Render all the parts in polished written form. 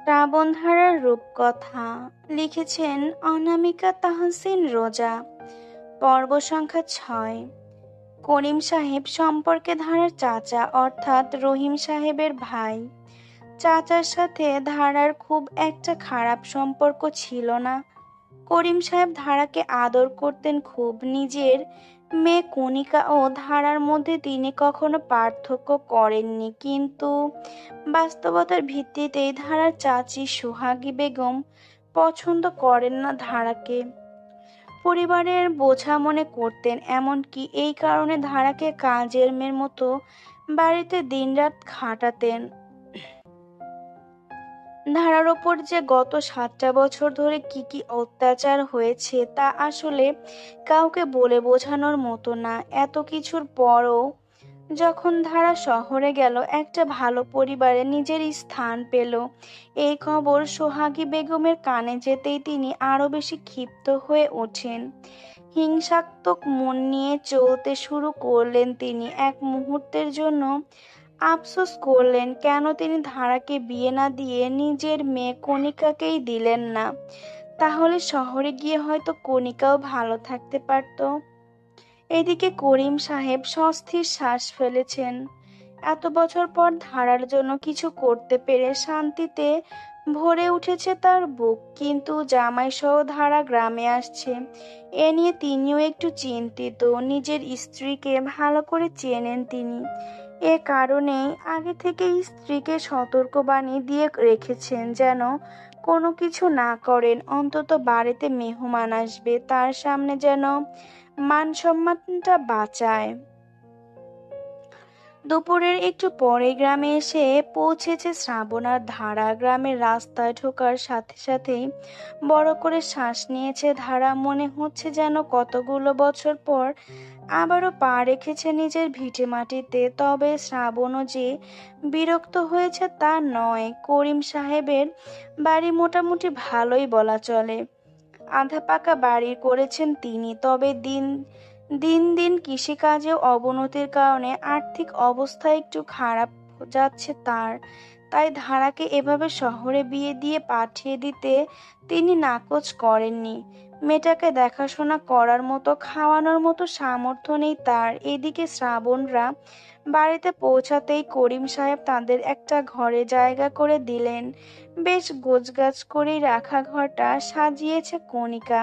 শ্রাবণধারার রূপকথা লিখেছেন অনামিকা তাহসিন রোজা। পর্ব সংখ্যা ৬। করিম সাহেব সম্পর্কে ধারার চাচা অর্থাৎ রহিম সাহেবের ভাই। চাচার সাথে ধারার খুব একটা খারাপ সম্পর্ক ছিল না। করিম সাহেব ধারাকে আদর করতেন খুব। নিজের মেয়ে কণিকা ও ধারার মধ্যে তিনি কখনো পার্থক্য করেননি, কিন্তু বাস্তবতার ভিত্তিতেই ধারার চাচি সোহাগী বেগম পছন্দ করেন না ধারাকে। পরিবারের বোঝা মনে করতেন, এমনকি এই কারণে ধারাকে কাজের মেয়ের মতো বাড়িতে দিনরাত খাটাতেন। ধারার ওপর যে গত 7টা বছর ধরে কি কি অত্যাচার হয়েছে তা আসলে কাউকে বলে বোঝানোর মতো না। এত কিছুর পরও যখন ধারা শহরে গেল, একটা ভালো পরিবারে নিজের স্থান পেল, এই খবর সোহাগী বেগমের কানে যেতেই তিনি আরো বেশি ক্ষিপ্ত হয়ে ওঠেন। হিংসাত্মক মন নিয়ে চলতে শুরু করলেন তিনি। এক মুহূর্তের জন্য আফসোস করলেন কেন তিনি ধারাকে বিয়ে না দিয়ে নিজের মেয়ে কণিকাকেই দিলেন না। তাহলে শহরে গিয়ে হয়তো কণিকাও ভালো থাকতে পারত। এদিকে করিম সাহেব সস্থির শ্বাস ফেলেছেন। এত বছর পর ধারার জন্য কিছু করতে পেরে শান্তিতে ভরে উঠেছে তার বুক। কিন্তু জামাই সহ ধারা গ্রামে আসছে, এ নিয়ে তিনিও একটু চিন্তিত। নিজের স্ত্রীকে ভালো করে চেনেন তিনি, এ কারণেই আগে থেকে স্ত্রীকে সতর্কবাণী দিয়ে রেখেছেন যেন কোনো কিছু না করেন। অন্তত বাড়িতে মেহমান আসবে, তার সামনে যেন মান সম্মানটা বাঁচায়। দুপুরের একটু পরে গ্রামে এসে পৌঁছেছে শ্রাবণ আর ধারা। গ্রামের রাস্তায় ঢোকার সাথে সাথেই বড় করে শ্বাস নিয়েছে ধারা। মনে হচ্ছে যেন কতগুলো বছর পর আবারও পা রেখেছে নিজের ভিটে মাটিতে। তবে শ্রাবণও যে বিরক্ত হয়েছে তা নয়। করিম সাহেবের বাড়ি মোটামুটি ভালোই বলা চলে। আধা পাকা বাড়ি করেছেন তিনি, তবে দিন দিন দিন কৃষিকাজেও অবনতির কারণে আর্থিক অবস্থা একটু খারাপ যাচ্ছে তার। তাই ধারাকে এভাবে শহরে বিয়ে দিয়ে পাঠিয়ে দিতে তিনি নাকচ করেননি। মেয়েটাকে দেখাশোনা করার মতো, খাওয়ানোর মতো সামর্থ্য নেই তার। এদিকে শ্রাবণরা বাড়িতে পৌঁছাতেই করিম সাহেব তাদের একটা ঘরে জায়গা করে দিলেন। বেশ গোছগাছ করেই রাখা ঘরটা সাজিয়েছে কণিকা,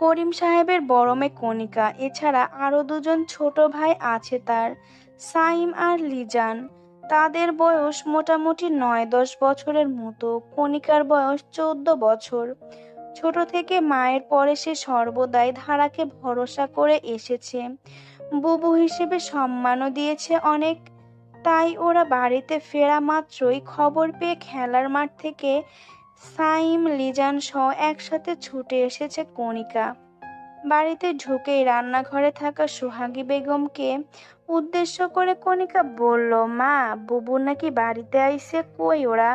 করিম সাহেবের বড় মেয়ে কণিকা। এছাড়া আরো দুজন ছোট ভাই আছে তার, সাইম আর লিজান। তাদের বয়স মোটামুটি 9-10 বছরের মতো। কণিকার বয়স 14 বছর। ছোট থেকে মায়ের পরে সে সর্বদাই ধারাকে ভরসা করে এসেছে, বুবু হিসেবে সম্মানও দিয়েছে অনেক। তাই ওরা বাড়িতে ফেরা মাত্রই খবর পেয়ে খেলার মাঠ থেকে সাইম লিজান সহ একসাথে ছুটে এসেছে কণিকা। বাড়িতে ঢুকেই রান্নাঘরে থাকা সোহাগী বেগমকে উদ্দেশ্য করে কণিকা বলল, মা, বুবু নাকি বাড়িতে আইছে, কই ওরা?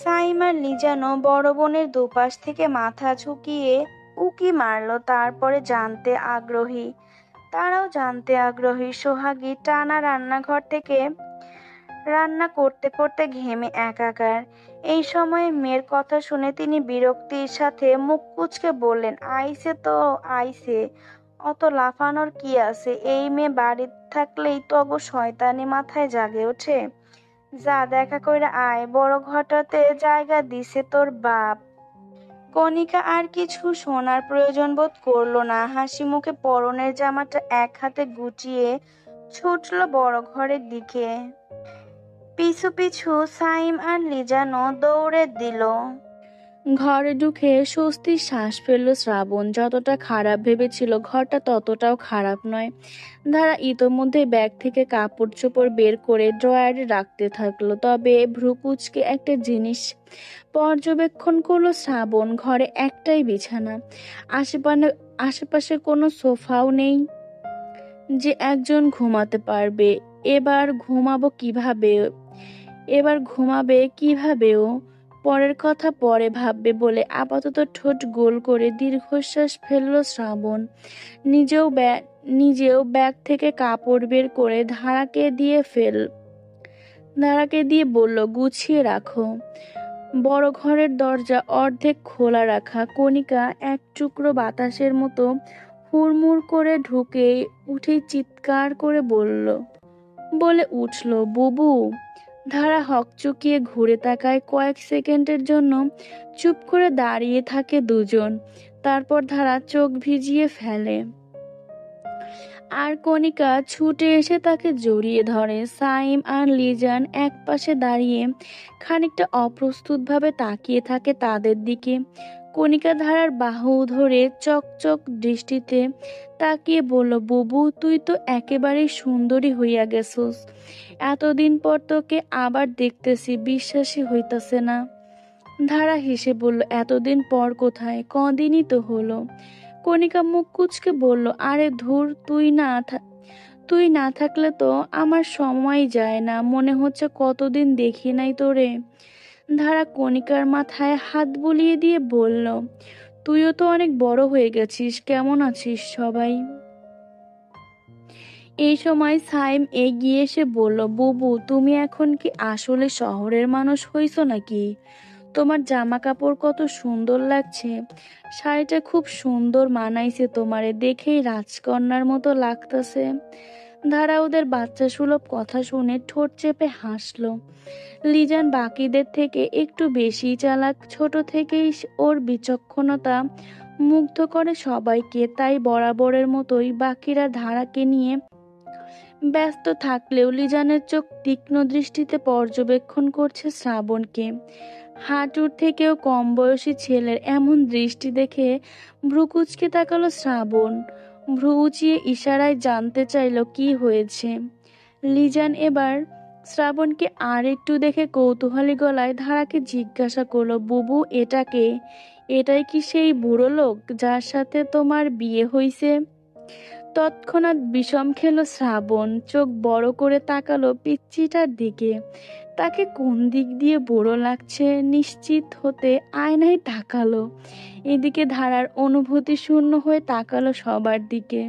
সাইম আর লিজানো বড় বোনের দুপাশ থেকে মাথা ঝুঁকিয়ে উকি মারল। তারাও জানতে আগ্রহী। সোহাগী টানা রান্নাঘর থেকে রান্না করতে করতে ঘেমে একাকার। এই সময়ে মেয়ের কথা শুনে তিনি বিরক্তির সাথে মুখ কুঁচকে বললেন, আইছে তো আইছে, অত লাফানোর কি আছে? এই মেয়ে বাড়ি থাকলেই তো অগো শয়তানি মাথায় জাগে ওঠে। যা দেখা কইরা আয়, বড় ঘরটাতে জায়গা দিছে তোর বাপ। কণিকা আর কিছু শোনার প্রয়োজন বোধ করলো না। হাসি মুখে পরনের জামাটা এক হাতে গুটিয়ে ছুটল বড় ঘরের দিকে। পিছু পিছু সাইম আর লিজানো দৌড়ে দিল। ঘরে ঢুকে স্বস্তির শ্বাস ফেলল শ্রাবণ। যতটা খারাপ ভেবেছিল ঘরটা ততটাও খারাপ নয়। ধারা ইতোমধ্যে ব্যাগ থেকে কাপড় চোপড় বের করে ড্রয়ারে রাখতে থাকলো। তবে ভ্রু কুঁচকে একটা জিনিস পর্যবেক্ষণ করলো শ্রাবণ। ঘরে একটাই বিছানা, আশেপাশে কোনো সোফাও নেই যে একজন ঘুমাতে পারবে। এবার ঘুমাবে কিভাবে ও? পরের কথা পরে ভাববে বলে আপাতত ঠোঁট গোল করে দীর্ঘশ্বাস ফেলল শ্রাবণ। নিজেও ব্যাগ থেকে কাপড় বের করে ধারাকে দিয়ে ধারাকে দিয়ে বলল, গুছিয়ে রাখো। বড় ঘরের দরজা অর্ধেক খোলা রাখা। কণিকা এক টুকরো বাতাসের মতো হুড়মুড় করে ঢুকে উঠেই চিৎকার করে বলে উঠল, বুবু। ধারা হকচকিয়ে ঘুরে তাকায়। কয়েক সেকেন্ডের জন্য চুপ করে দাঁড়িয়ে থাকে দুজন। তারপর ধারা চোখ ভিজিয়ে ফেলে আর কণিকা ছুটে এসে তাকে জড়িয়ে ধরে। সাইম আর লিজান এক পাশে দাঁড়িয়ে খানিকটা অপ্রস্তুতভাবে তাকিয়ে থাকে তাদের দিকে। কণিকা ধারার বাহু ধরে চকচক দৃষ্টিতে তাকিয়ে বলল, বুবু, তুই তো একেবারেই সুন্দরী হইয়া গেছস। এতদিন পর তোকে আবার দেখতেছি, বিশ্বাসই হইতাছে না। ধারা হেসে বলল, এতদিন পর কোথায়, কদিনই তো হলো। কণিকা মুখ কুঁচকে বলল, আরে ধুর, তুই না থাকলে তো আমার সময় যায় না, মনে হচ্ছে কতদিন দেখি নাই তোরে। ধারা কণিকার মাথায় হাত বুলিয়ে দিয়ে বলল, তুইও তো অনেক বড় হয়ে গেছিস, কেমন আছিস সবাই? এই সময় সাইম এগিয়ে এসে বলল, বুবু, তুমি এখন কি আসলে শহরের মানুষ হইছো নাকি? তোমার জামা কাপড় কত সুন্দর লাগছে, শাড়িটা খুব সুন্দর মানাইছে তোমারে, দেখেই রাজকন্যার মতো লাগতেছে। ধারা ওদের বাচ্চা সুলভ কথা শুনে ঠোঁট চেপে হাসলো। লিজান বাকিদের থেকে একটু বেশি চালাক, ছোট থেকেই ওর বিচক্ষণতা মুগ্ধ করে সবাইকে, তাই বরাবরের মতোই বাকিরা ধারাকে নিয়ে ব্যস্ত থাকলেও লিজানের চোখ তীক্ষ্ণ দৃষ্টিতে পর্যবেক্ষণ করছে শ্রাবণকে। হাঁটুর থেকেও কম বয়সী ছেলের এমন দৃষ্টি দেখে ভ্রু কুঁচকে তাকালো শ্রাবণ। ভ্রু উঁচিয়ে ইশারায় জানতে চাইল কি হয়েছে। লিজান এবার শ্রাবণকে আর একটু দেখে কৌতূহলী গলায় ধারাকে জিজ্ঞাসা করলো, বুবু, এটাই কি সেই বুড়ো লোক যার সাথে তোমার বিয়ে হইছে? তৎক্ষণাৎ বিষম খেলো শ্রাবণ, চোখ বড় করে তাকালো পিচ্চিটার দিকে। তাকে কোন দিক দিয়ে বুড়ো লাগছে নিশ্চিত হতে আয়নায় তাকালো। এদিকে ধারার অনুভূতি শূন্য হয়ে তাকালো সবার দিকে।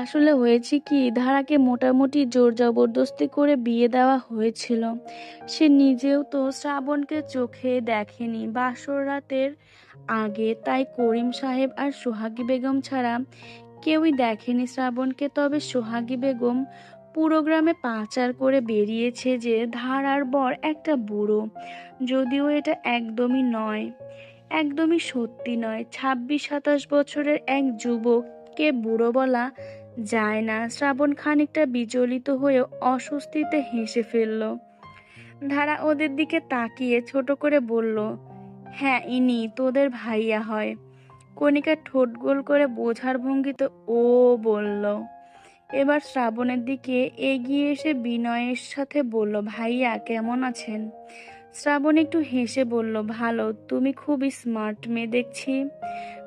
আসলে হয়েছে কি, ধারাকে মোটামুটি জোর জবরদস্তি করে বিয়ে দেওয়া হয়েছিল। সে নিজেও তো শ্রাবণকে চোখে দেখেনি বাসর রাতের আগে, তাই করিম সাহেব আর সোহাগী বেগম ছাড়া কেউই দেখেনি শ্রাবণকে। তবে সোহাগী বেগম পুরো গ্রামে পাচার করে বেরিয়েছে যে ধারার বর একটা বুড়ো, যদিও এটা একদমই সত্যি নয়। 26-27 বছরের এক যুবককে বুড়ো বলা যায় না। শ্রাবণ খানিকটা বিচলিত হয়ে অস্বস্তিতে হেসে ফেলল। ধারা ওদের দিকে তাকিয়ে ছোট করে বলল, হ্যাঁ, ইনি তোদের ভাইয়া হয়। কণিকা ঠোঁট গোল করে বোঝার ভঙ্গিতে ও বলল। এবার শ্রাবণের দিকে এগিয়ে এসে বিনয়ের সাথে বলল, ভাইয়া কেমন আছেন? শ্রাবণ একটু হেসে বলল, ভালো। তুমি খুবই স্মার্ট মেয়ে দেখছি।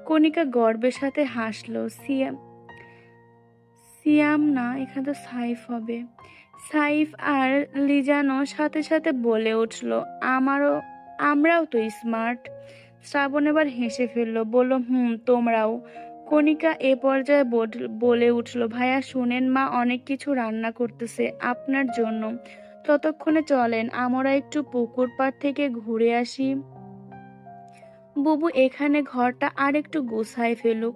কণিকা গর্বের সাথে হাসলো। সিয়াম না, এখানে তো সাইফ হবে। সাইফ আর লিজানো সাথে সাথে বলে উঠল, আমরাও তো স্মার্ট। শ্রাবণ এবার হেসে ফেললো, বলল, তোমরাও। কণিকা এ পর্যায়ে বলে উঠল, ভাইয়া শুনেন, মা অনেক কিছু রান্না করতেছে আপনার জন্য। ততক্ষণে চলেন আমরা একটু পুকুর পাড় থেকে ঘুরে আসি। বুবু এখানে ঘরটা আর একটু গুছায় ফেলুক।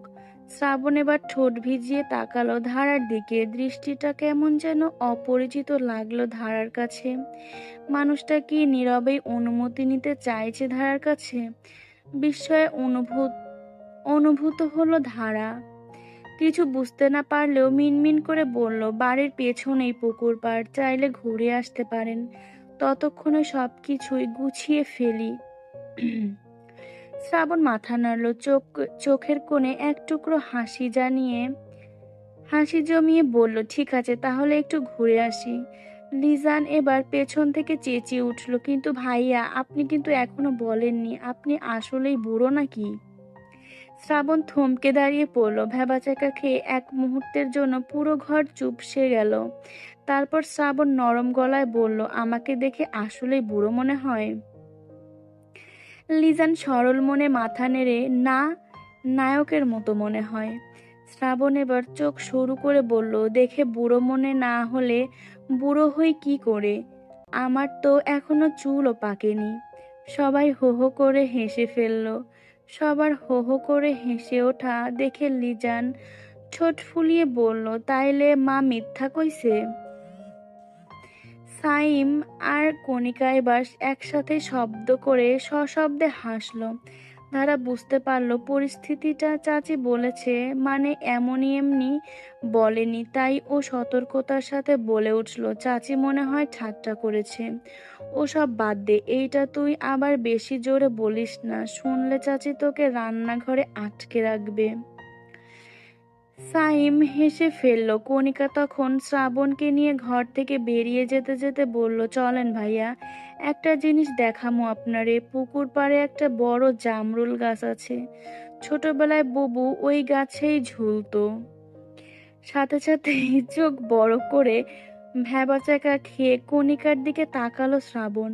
শ্রাবণ এবার ঠোঁট ভিজিয়ে তাকালো ধারার দিকে। দৃষ্টিটা কেমন যেন অপরিচিত লাগলো ধারার কাছে। মানুষটা কি নীরবেই অনুমতি নিতে চাইছে ধারার কাছে? বিস্ময়ে অনুভূত হলো ধারা। কিছু বুঝতে না পারলেও মিনমিন করে বলল, বাড়ির পেছনেই পুকুর পাড়, চাইলে ঘুরে আসতে পারেন। ততক্ষণে সবকিছুই গুছিয়ে ফেলি। শ্রাবণ মাথা নাড়ল, চোখের কোণে এক টুকরো হাসি জমিয়ে বলল, ঠিক আছে, তাহলে একটু ঘুরে আসি। লিজান এবার পেছন থেকে চেঁচিয়ে উঠল, কিন্তু ভাইয়া, আপনি কিন্তু এখনো বলেননি আপনি আসলেই বুড়ো নাকি? শ্রাবণ থমকে দাঁড়িয়ে পড়ল। ভ্যাবাচ্যাকা খেয়ে এক মুহূর্তের জন্য পুরো ঘর চুপসে গেল। তারপর শ্রাবণ নরম গলায় বলল, আমাকে দেখে আসলেই বুড়ো মনে হয়? লিজান সরল মনে মাথা নেড়ে, না, নায়কের মতো মনে হয়। শ্রাবণ এবার চোখ সরু করে বলল, দেখে বুড়ো মনে না হলে বুড়ো হই কি করে? আমার তো এখনো চুলও পাকেনি। সবাই হো হো করে হেসে ফেলল। সবার হো হো করে হেসে ওঠা দেখে লিজান ঠোঁট ফুলিয়ে বলল, তাইলে মা মিথ্যা কইছে? সাইম আর কণিকা এবার একসাথে শব্দ করে সশব্দে হাসলো। তারা বুঝতে পারলো পরিস্থিতিটা চাচি বলেছে মানে এমনি এমনি বলেনি, তাই ও সতর্কতার সাথে বলে উঠল, চাচি মনে হয় ঠাট্টা করেছে। ও সব বাদ দে, এইটা তুই আবার বেশি জোরে বলিস না, শুনলে চাচি তোকে রান্নাঘরে আটকে রাখবে। সাইম হেসে ফেলল। কণিকা তখন শ্রাবণকে নিয়ে ঘর থেকে বেরিয়ে যেতে যেতে বলল, চলেন ভাইয়া, একটা জিনিস দেখামো আপনারে। পুকুর পাড়ে একটা বড় জামরুল গাছ আছে। ছোটবেলায় বুবু ওই গাছেই ঝুলতো। সাথে সাথে চোখ বড় করে ভ্যাবাচ্যাকা খেয়ে কণিকার দিকে তাকালো শ্রাবণ।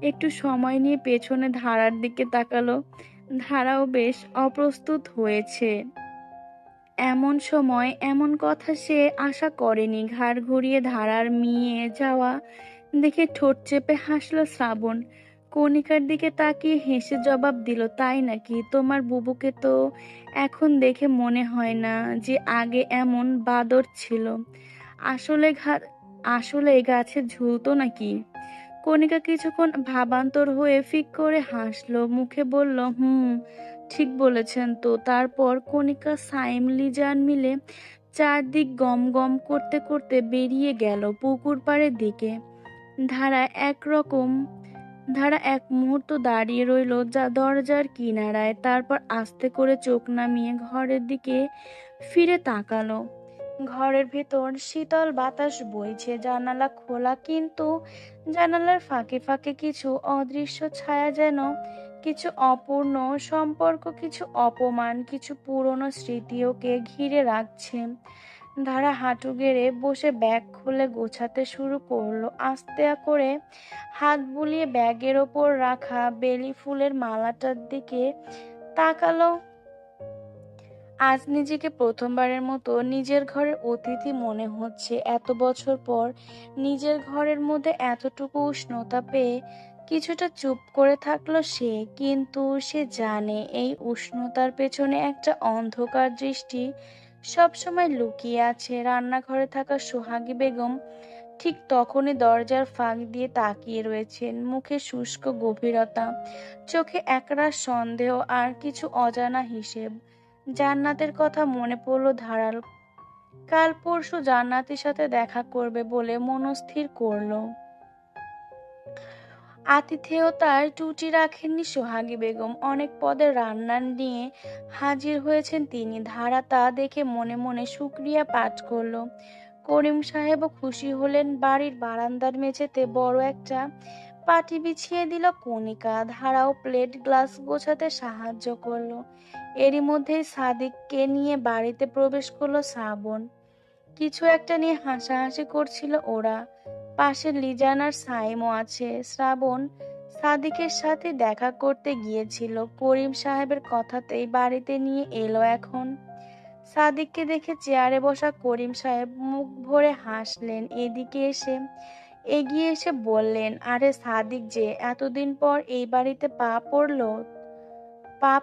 একটু সময় নিয়ে পেছনে ধারার দিকে তাকালো। ধারাও বেশ অপ্রস্তুত হয়েছে। এমন সময় এমন কথা সে আশা করেনি। ঘাড় ঘুরিয়ে ধারার মিয়ে যাওয়া দেখে ঠোঁট চেপে হাসল শ্রাবণ। কণিকার দিকে তাকিয়ে হেসে জবাব দিল, তাই নাকি? তোমার বুবুকে তো এখন দেখে মনে হয় না যে আগে এমন বাদর ছিল। আসলে আসলে গাছে ঝুলতো নাকি? কণিকা কিছুক্ষণ ভাবান্তর হয়ে ফিক করে হাসলো, মুখে বলল, ঠিক বলেছেন তো। তারপর কণিকা সাইম লিজান মিলে চারদিক গম গম করতে করতে বেরিয়ে গেল পুকুর পাড়ের দিকে। ধারা একরকম ধারা এক মুহূর্ত দাঁড়িয়ে রইল দরজার কিনারায়, তারপর আস্তে করে চোখ নামিয়ে ঘরের দিকে ফিরে তাকালো। ঘরের ভেতর শীতল বাতাস বইছে, জানালা খোলা, কিন্তু জানালার ফাঁকে ফাঁকে কিছু অদৃশ্য ছায়া, যেন কিছু অপূর্ণ সম্পর্ক, কিছু অপমান, কিছু পুরনো স্মৃতি ওকে ঘিরে রাখছে। ধারা হাঁটু গেড়ে বসে ব্যাগ খুলে গোছাতে শুরু করলো। আস্তে করে হাত বুলিয়ে ব্যাগের ওপর রাখা বেলি ফুলের মালাটার দিকে তাকালো। আজ নিজেকে প্রথমবারের মতো নিজের ঘরের অতিথি মনে হচ্ছে। এত বছর পর নিজের ঘরের মধ্যে এতটুকু উষ্ণতা পেয়ে কিছুটা চুপ করে থাকলো সে। কিন্তু সে জানে এই উষ্ণতার পেছনে একটা অন্ধকার দৃষ্টি সবসময় লুকিয়ে আছে। রান্নাঘরে থাকা সোহাগী বেগম ঠিক তখনই দরজার ফাঁক দিয়ে তাকিয়ে রয়েছেন, মুখে শুষ্ক গভীরতা, চোখে একরাশ সন্দেহ আর কিছু অজানা হিসেব। জান্নাতের কথা মনে পড়ল ধারার। কাল পরশু জান্নাতের সাথে দেখা করবে বলে মনস্থির করলো। আতিথেয়তার ত্রুটি রাখেননি সোহাগী বেগম। অনেক পদের রান্না নিয়ে হাজির হয়েছেন তিনি। ধারা তা দেখে মনে মনে শুকরিয়া পাঠ করলো। করিম সাহেবও খুশি হলেন। বাড়ির বারান্দার মেঝেতে বড় একটা পাটি বিছিয়ে দিল কণিকা। ধারাও প্লেট গ্লাস গোছাতে সাহায্য করলো। এরই মধ্যেই সাদিককে নিয়ে বাড়িতে প্রবেশ করলো শ্রাবণ। কিছু একটা নিয়ে হাসাহাসি করছিল ওরা। পাশে লিজান আর সাইমও আছে। শ্রাবণ সাদিকের সাথে দেখা করতে গিয়েছিল, করিম সাহেবের কথাতেই বাড়িতে নিয়ে এলো এখন। সাদিককে দেখে চেয়ারে বসা করিম সাহেব মুখ ভরে হাসলেন। এগিয়ে এসে বললেন, আরে সাদিক যে, এতদিন পর এই বাড়িতে পা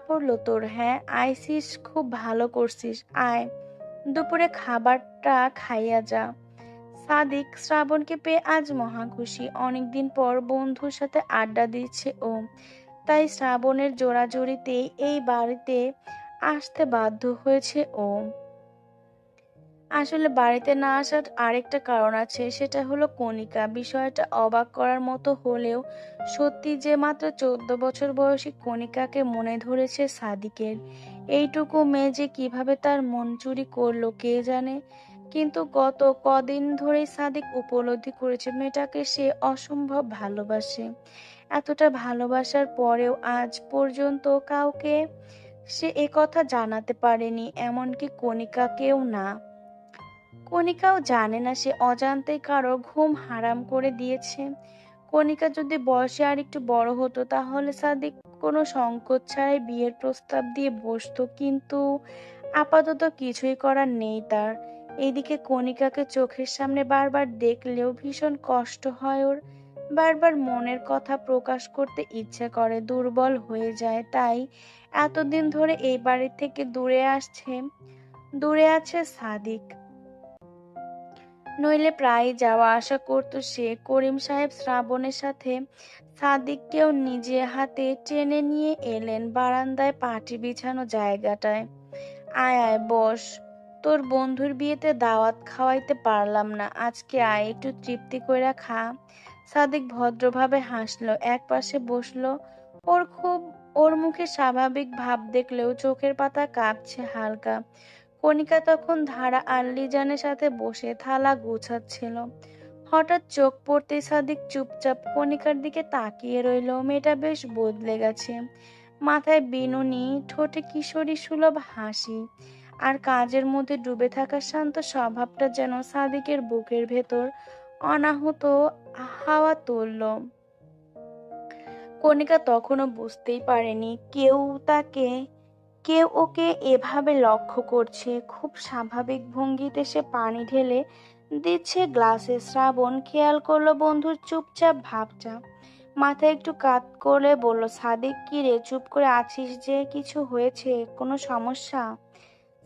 পড়লো তোর? হ্যাঁ আইসিস, খুব ভালো করছিস। আয়, দুপুরে খাবারটা খাইয়া যা। সাদিক শ্রাবণকে পেয়ে আজ মহা খুশি। অনেকদিন পর বন্ধুর সাথে আড্ডা দিচ্ছে ও, তাই শ্রাবণের জোরাজুরিতেই এই বাড়িতে আসতে বাধ্য হয়েছে ও। আসলে বাড়িতে না আসার আরেকটা কারণ আছে, সেটা হলো কণিকা। বিষয়টা অবাক করার মতো হলেও সত্যি যে মাত্র 14 বছর বয়সী কণিকাকে মনে ধরেছে সাদিকের। এইটুকু মেয়ে যে কিভাবে তার মন চুরি করলো কে জানে। কিন্তু গত কদিন ধরেই সাদিক উপলব্ধি করেছে মেয়েটাকে সে অসম্ভব ভালোবাসে। এতটা ভালোবাসার পরেও আজ পর্যন্ত কাউকে সে একথা জানাতে পারেনি, এমনকি কণিকাকেও না। কণিকাও জানে না সে অজান্তেই কারো ঘুম হারাম করে দিয়েছে। কণিকা যদি বয়সে আর একটু বড় হতো তাহলে সাদিক কোনো সংকোচ ছাড়াই বিয়ের প্রস্তাব দিয়ে বসতো, কিন্তু আপাতত কিছুই করার নেই তার। এইদিকে কণিকাকে চোখের সামনে বারবার দেখলেও ভীষণ কষ্ট হয় ওর। বারবার মনের কথা প্রকাশ করতে ইচ্ছে করে, দুর্বল হয়ে যায়। তাই এতদিন ধরে এই বাড়ি থেকে দূরে আছে সাদিক। নইলে প্রায় যাওয়া আসা করতো সে। করিম সাহেব শ্রাবণের সাথে সাদিককেও নিজে হাতে টেনে নিয়ে এলেন বারান্দায় পাটি বিছানো জায়গাটায়। আয় আয় বস, তোর বন্ধুর বিয়েতে দাওয়াত খাওয়াইতে পারলাম না, আজকে আয় একটু তৃপ্তি কইরা খা। সাদিক ভদ্রভাবে হাসলো, এক পাশে বসলো। খুব ওর মুখে স্বাভাবিক ভাব দেখলেও চোখের পাতা কাঁপছে হালকা। কণিকা তখন ধারা আর লিজানের সাথে বসে থালা গুছাচ্ছিল। হঠাৎ চোখ পড়তেই সাদিক চুপচাপ কণিকার দিকে তাকিয়ে রইল। মেয়েটা বেশ বদলে গেছে। মাথায় বিনুনি, ঠোঁটে কিশোরী সুলভ হাসি, আর কাজের মধ্যে ডুবে থাকা শান্ত স্বভাবটা যেন সাদিকের বুকের ভেতর অনাহত হাওয়া তুলল। কণিকা তখনও বুঝতেই পারেনি কেউ ওকে এভাবে লক্ষ্য করছে। খুব স্বাভাবিক ভঙ্গিতে সে পানি ঢেলে দিচ্ছে গ্লাসে। শ্রাবণ খেয়াল করলো বন্ধুর চুপচাপ ভাবটা, মাথায় একটু কাত করে বলল, সাদিক কি রে, চুপ করে আছিস যে, কিছু হয়েছে, কোনো সমস্যা?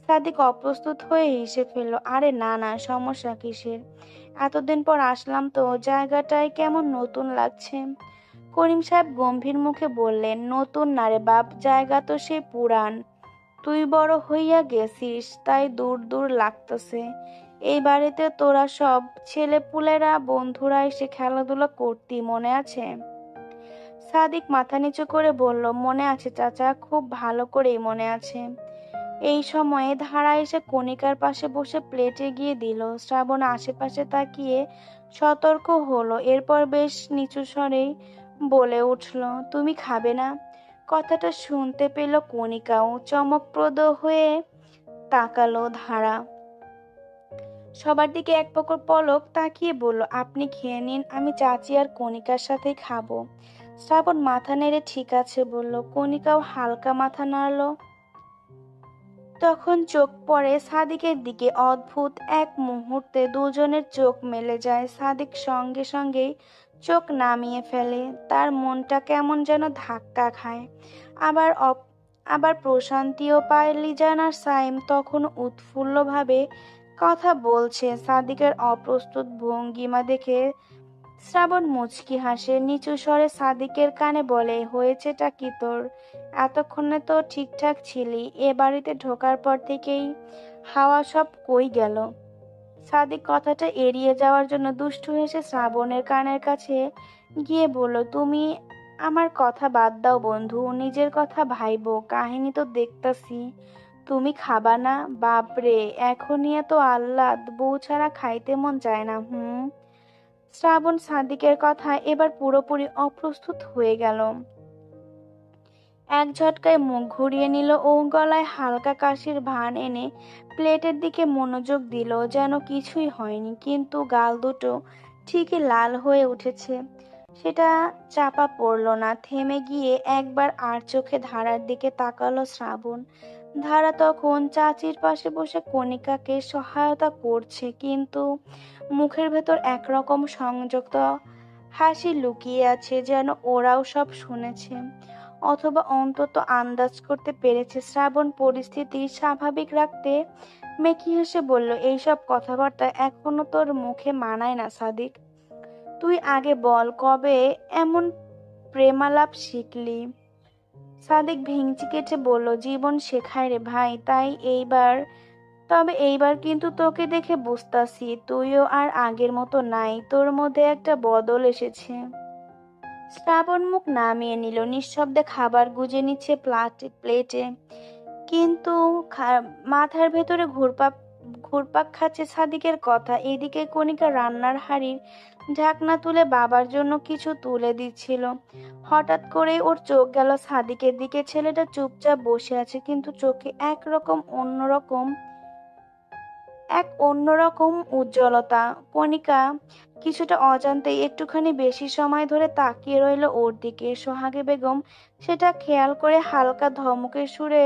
সাদিক অপ্রস্তুত হয়ে হেসে ফেলল, আরে না না, সমস্যা কিসের, এতদিন পর আসলাম তো, জায়গাটায় কেমন নতুন লাগছে। করিম সাহেব গম্ভীর মুখে বললেন, নতুন না রে বাপ, জায়গা তো সে পুরান, তুই বড় হইয়া গেছিস তাই দূর দূর লাগতেছে। এই বাড়িতে তোরা সব ছেলেপুলেরা বন্ধুরা এসে খেলাধুলা করতি, মনে আছে? সাদিক মাথা নিচু করে বলল, মনে আছে চাচা, খুব ভালো করেই মনে আছে। এই সময়ে ধারা এসে কণিকার পাশে বসে প্লেটে গিয়ে দিল। শ্রাবণ আশেপাশে তাকিয়ে সতর্ক হলো। এরপর বেশ নিচু স্বরেই বলে উঠল, তুমি খাবে না? কথাটা শুনতে পেল কণিকাও। চমকপ্রদ হয়ে তাকালো ধারা। সবার দিকে এক পলক তাকিয়ে বলল, আপনি খেয়ে নিন, আমি চাচি আর কণিকার সাথেই খাবো। শ্রাবণ মাথা নেড়ে ঠিক আছে বলল। কণিকাও হালকা মাথা নাড়ল। তখন চোখ পড়ে সাদিকের দিকে। অদ্ভুত এক মুহূর্তে দুজনের চোখ মেলে যায়। সাদিক সঙ্গে সঙ্গেই চোখ নামিয়ে ফেলে। তার মনটা কেমন যেন ধাক্কা খায়। আবার আবার প্রশান্তিও পায়। লিজান আর সাইম তখন উৎফুল্লভাবে কথা বলছে। সাদিকের অপ্রস্তুত ভঙ্গিমা দেখে শ্রাবণ মুচকি হাসে। নিচু স্বরে সাদিকের কানে বলে, হয়েছেটা কি তোর? এতক্ষণে তো ঠিকঠাক ছিলি, এ বাড়িতে ঢোকার পর থেকেই হাওয়া সব কই গেল? সাদিক কথাটা এড়িয়ে যাওয়ার জন্য দুষ্টু হেসে শ্রাবণের কানের কাছে গিয়ে বলল, তুমি আমার কথা বাদ দাও বন্ধু, নিজের কথা ভাইবো, কাহিনী তো দেখতাছি তুমি খাবা না। বাপরে, এখনই এত আহ্লাদ, বউ ছাড়া খাইতে মন চায় না। শ্রাবণ সাদিকের কথা এবার পুরোপুরি অপ্রস্তুত হয়ে গেল। এক ঝটকায় মুখ ঘুরিয়ে নিল ও গলায় হালকা কাশির ভান এনে প্লেটের দিকে মনোযোগ দিল, যেন কিছুই হয়নি। কিন্তু গাল দুটো ঠিকই লাল হয়ে উঠেছে। সেটা চাপা পড়ল না। থেমে গিয়ে একবার আর চোখে ধারার দিকে তাকালো শ্রাবণ। ধারা তখন চাচির পাশে বসে কণিকাকে সহায়তা করছে, কিন্তু মুখের ভেতর একরকম সংযত হাসি লুকিয়ে আছে, যেন ওরাও সব শুনেছে, অথবা অন্তত আন্দাজ করতে পেরেছে। শ্রাবণ পরিস্থিতি স্বাভাবিক রাখতে মেকি হেসে বলল, এইসব কথাবার্তা এখনো তোর মুখে মানায় না সাদিক। তুই আগে বল, কবে এমন প্রেমালাপ শিখলি? সাদিক ভেঙচি কেটে বলল, জীবন শেখায় রে ভাই, তবে এইবার কিন্তু তোকে দেখে বুঝতাছি তুইও আর আগের মতো নাই, তোর মধ্যে একটা বদল এসেছে। শ্রাবণ মুখ নামিয়ে নিল, নিঃশব্দে খাবার গুজে নিচ্ছে প্লেটে, কিন্তু মাথার ভেতরে ঘুরপাক খাচ্ছে সাদিকের কথা। এদিকে কণিকা রান্নার হাঁড়ির ঢাকনা তুলে বাবার জন্য কিছু তুলে দিচ্ছিল। হঠাৎ করেই ওর চোখ গেল সাদিকের দিকে। ছেলেটা চুপচাপ বসে আছে, কিন্তু চোখে অন্যরকম উজ্জ্বলতা। কণিকা কিছুটা অজান্তেই একটুখানি বেশি সময় ধরে তাকিয়ে রইল ওর দিকে। সোহাগে বেগম সেটা খেয়াল করে হালকা ধমকের সুরে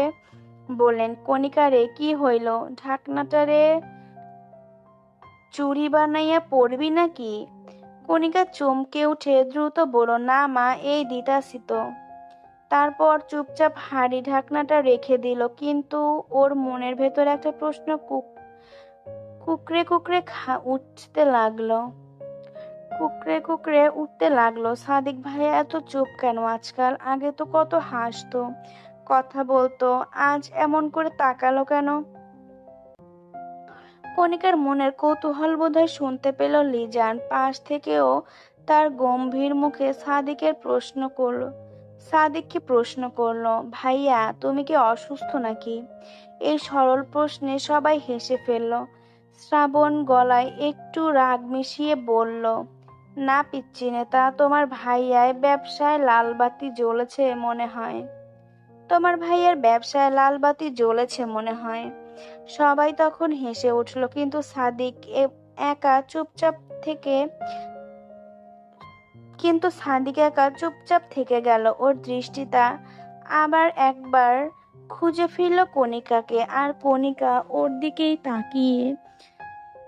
বললেন, কণিকা রে, কি হইল? চুড়ি বানাইয়া পরবি নাকি? কণিকা চমকে উঠে দ্রুত বলল, না মা, এই দিতাছি তো। তারপর চুপচাপ হাঁড়ি ঢাকনাটা রেখে দিল, কিন্তু ওর মনের ভেতর একটা প্রশ্ন কুকড়ে কুকড়ে উঠতে লাগলো। সাদিক ভাইয়া এত চুপ কেন আজকাল? আগে তো কত হাসতো, কথা বলতো, আজ এমন করে তাকালো কেন? কণিকার মনের কৌতূহল বোধহয় শুনতে পেল লিজান। পাশ থেকেও তার গম্ভীর মুখে সাদিককে প্রশ্ন করলো, ভাইয়া তুমি কি অসুস্থ নাকি? এই সরল প্রশ্নে সবাই হেসে ফেলল। শ্রাবণ গলায় একটু রাগ মিশিয়ে বলল, না পিচ্চি নেতা, তোমার ভাইয়ার ব্যবসায় লাল বাতি জ্বলেছে মনে হয়। সবাই তখন হেসে উঠল, কিন্তু একা চুপচাপ থেকে গেল। ওর দৃষ্টিটা আবার একবার খুঁজে ফিরল কণিকাকে, আর কণিকা ওর দিকেই তাকিয়ে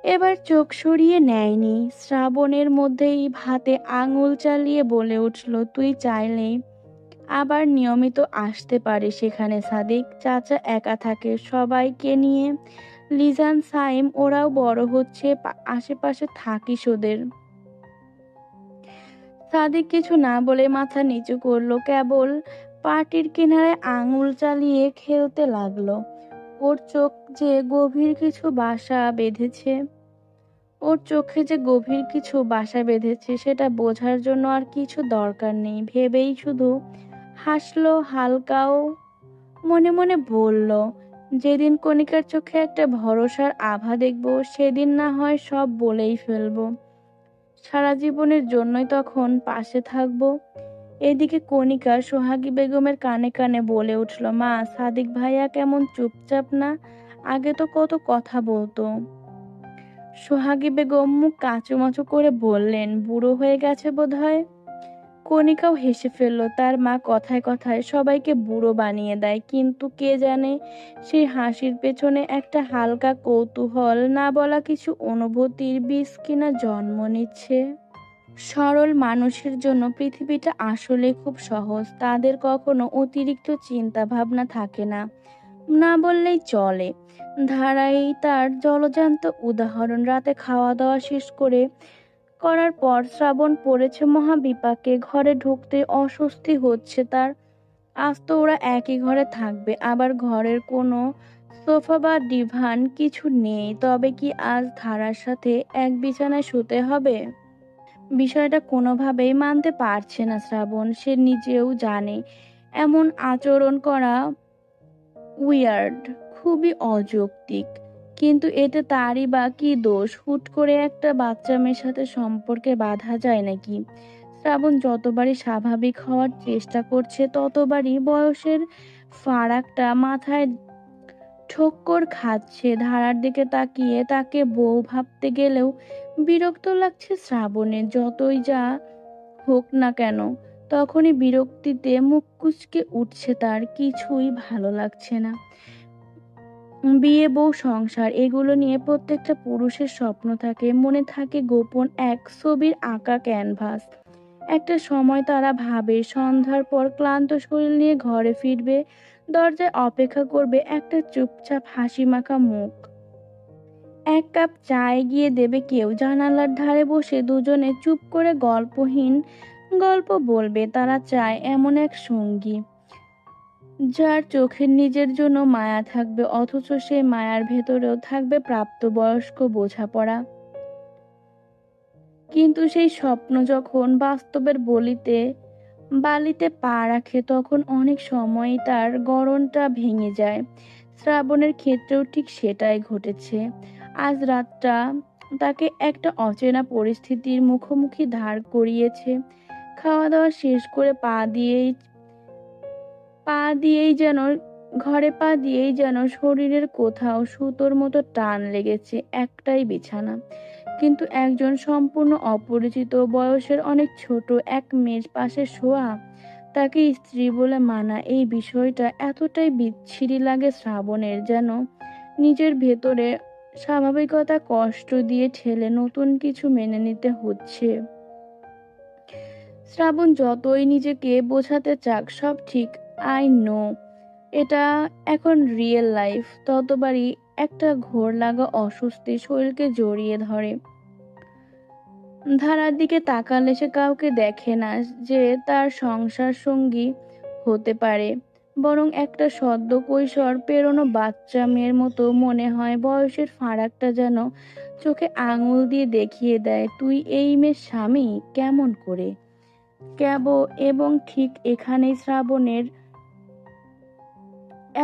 এবার চোখ সরিয়ে নেয়নি। শ্রাবণের মধ্যেই হাতে আঙুল চালিয়ে বলে উঠল, তুই চাইলে আবার নিয়মিত আসতে পারে সেখানে সাদিক। চাচা একা থাকে সবাইকে নিয়ে, লিজান, সাইম ওরাও বড় হচ্ছে, আশেপাশে থাকিস ওদের। সাদিক কিছু না বলে মাথা নিচু করলো, কেবল পাটির কিনারে আঙুল চালিয়ে খেলতে লাগলো। ওর চোখ যে গভীর কিছু বাসা বেঁধেছে সেটা বোঝার জন্য আর কিছু দরকার নেই ভেবেই শুধু হাসলো হালকাও। মনে মনে বলল, যেদিন কণিকার চোখে একটা ভরসার আভা দেখব, সেদিন না হয় সব বলেই ফেলবো, সারা জীবনের জন্যই তখন পাশে থাকবো। এদিকে কণিকা সোহাগী বেগমের কানে কানে বলে উঠল, মা, সাদিক ভাইয়া কেমন চুপচাপ না? আগে তো কত কথা বলতো। সোহাগী বেগম মুখ কাঁচুমাচু করে বললেন, বুড়ো হয়ে গেছে বোধহয়। কণিকাও হেসে ফেলল। তার মা কথায় কথায় সবাইকে বুড়ো বানিয়ে দেয়, কিন্তু কে জানে সেই হাসির পেছনে একটা হালকা কৌতূহল, না বলা কিছু অনুভূতির বীজ কিনা জন্ম নিচ্ছে। সরল মানুষের জন্য পৃথিবীটা আসলে খুব সহজ। তাদের কখনো অতিরিক্ত চিন্তা ভাবনা থাকে না, না বললেই চলে। ধারাই তার জলজান্ত উদাহরণ। রাতে খাওয়া দাওয়া শেষ করার পর শ্রাবণ পড়েছে মহাবিপাকে। ঘরে ঢুকতে অস্বস্তি হচ্ছে তার। আজ তো ওরা একই ঘরে থাকবে, আবার ঘরের কোনো সোফা বা ডিভান কিছু নেই। তবে কি আজ ধারার সাথে এক বিছানায় শুতে হবে? বিষয়টা কোনোভাবেই মানতে পারছে না শ্রাবণ। সে নিজেও জানে এমন আচরণ করা উইয়ার্ড, খুবই অযৌক্তিক, কিন্তু এতে তারই বা কি দোষ? হুট করে একটা বাচ্চা মেয়ের সাথে সম্পর্কে বাধা যায় নাকি? শ্রাবণ যতবারই স্বাভাবিক হওয়ার চেষ্টা করছে, ততবারই বয়সের ফারাকটা মাথায় ঠোক্কর খাচ্ছে। ধারার দিকে তাকিয়ে তাকে বউ ভাবতে গেলেও বিরক্ত লাগছে শ্রাবণের। যতই যা হোক না কেন, তখনই বিরক্তিতে মুখ কুঁচকে উঠছে তার। কিছুই ভালো লাগছে না। বিয়ে, বউ, সংসার, এগুলো নিয়ে প্রত্যেকটা পুরুষের স্বপ্ন থাকে, মনে থাকে গোপন এক ছবির আঁকা ক্যানভাস। একটা সময় তারা ভাবে সন্ধ্যার পর ক্লান্ত শরীর নিয়ে ঘরে ফিরবে, দরজায় অপেক্ষা করবে একটা চুপচাপ হাসি মাখা মুখ, এক কাপ চা এগিয়ে দেবে কেউ, জানালার ধারে বসে দুজনে চুপ করে গল্পহীন গল্প বলবে। তারা চায় এমন এক সঙ্গী যার চোখের নিজের জন্য মায়া থাকবে, অথচ সেই মায়ার ভেতরেও থাকবে প্রাপ্তবয়স্ক বোঝাপড়া। কিন্তু সেই স্বপ্ন যখন বাস্তবের বালিতে পা রাখে, তখন অনেক সময়ই তার গড়নটা ভেঙে যায়। শ্রাবণের ক্ষেত্রেও ঠিক সেটাই ঘটেছে। আজ রাতটা তাকে একটা অচেনা পরিস্থিতির মুখোমুখি দাঁড় করিয়েছে। খাওয়া দাওয়া শেষ করে পা দিয়েই যেন শরীরের কোথাও সুতোর মতো টান লেগেছে। একটাই বিছানা, কিন্তু একজন সম্পূর্ণ অপরিচিত, বয়সের অনেক ছোট এক মেয়ের পাশে শোয়া, তাকে স্ত্রী বলে মানা, এই বিষয়টা এতটাই বিচ্ছিরি লাগে শ্রাবণের, যেন নিজের ভেতরে স্বাভাবিকতা কষ্ট দিয়ে ঠেলে নতুন কিছু মেনে নিতে হচ্ছে। শ্রাবণ যতই নিজেকে বোঝাতে চাক সব ঠিক, আই নো এটা এখন রিয়েল লাইফ, ততবারই একটা ঘোর লাগা অস্বস্তি শরীরকে জড়িয়ে ধরে। ধারার দিকে তাকালে সে কাউকে দেখে না যে তার সংসার সঙ্গী হতে পারে, বরং একটা সদ্য কৈশোর পেরোনো বাচ্চা মেয়ের মতো মনে হয়। বয়সের ফারাকটা যেন চোখে আঙুল দিয়ে দেখিয়ে দেয়, তুই এই মেয়ের স্বামী কেমন করে। এবং ঠিক এখানেই শ্রাবণের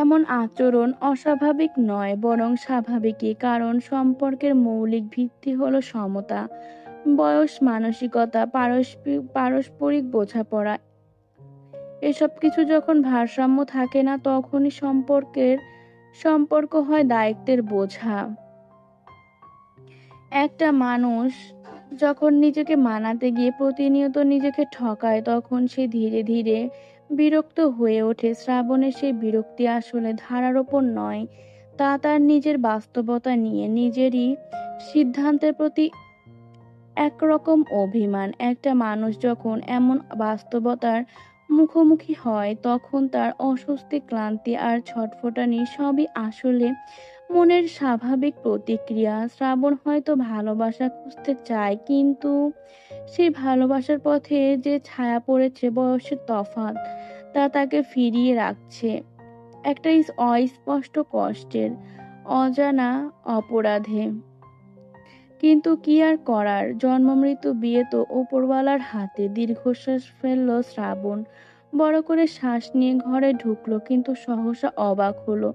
এমন আচরণ অস্বাভাবিক নয়, বরং স্বাভাবিকই, কারণ সম্পর্কের মৌলিক ভিত্তি হলো সমতা, বয়স, মানসিকতা, পারস্পরিক বোঝাপড়া। এসব কিছু যখন ভারসাম্য থাকে না, তখনই সম্পর্ক হয় দায়িত্বের বোঝা। একটা মানুষ যখন নিজেকে মানাতে গিয়ে প্রতিনিয়ত নিজেকে ঠকায়, তখন সে ধীরে ধীরে বিরক্ত হয়ে ওঠে। শ্রাবণের সেই বিরক্তি আসলে ধারার ওপর নয়, তা তার নিজের বাস্তবতা নিয়ে, নিজেরই সিদ্ধান্তের প্রতি একরকম অভিমান। একটা মানুষ যখন এমন বাস্তবতার মুখোমুখি হয়, তখন তার অস্বস্তি, ক্লান্তি আর ছটফটানি সবই আসলে মনের স্বাভাবিক প্রতিক্রিয়া। শ্রাবণ হয়তো ভালোবাসা খুঁজতে চায়, কিন্তু সেই ভালোবাসার পথে যে ছায়া পড়েছে, বয়সের তফাৎ, তা তাকে ফিরিয়ে রাখছে একটা অস্পষ্ট কষ্টের, অজানা অপরাধে। কিন্তু কি আর করার, জন্ম মৃত্যু বিয়ে তো ওপরওয়ালার হাতে। দীর্ঘশ্বাস ফেলল শ্রাবণ, বড় করে শ্বাস নিয়ে ঘরে ঢুকলো, কিন্তু সহসা অবাক হলো।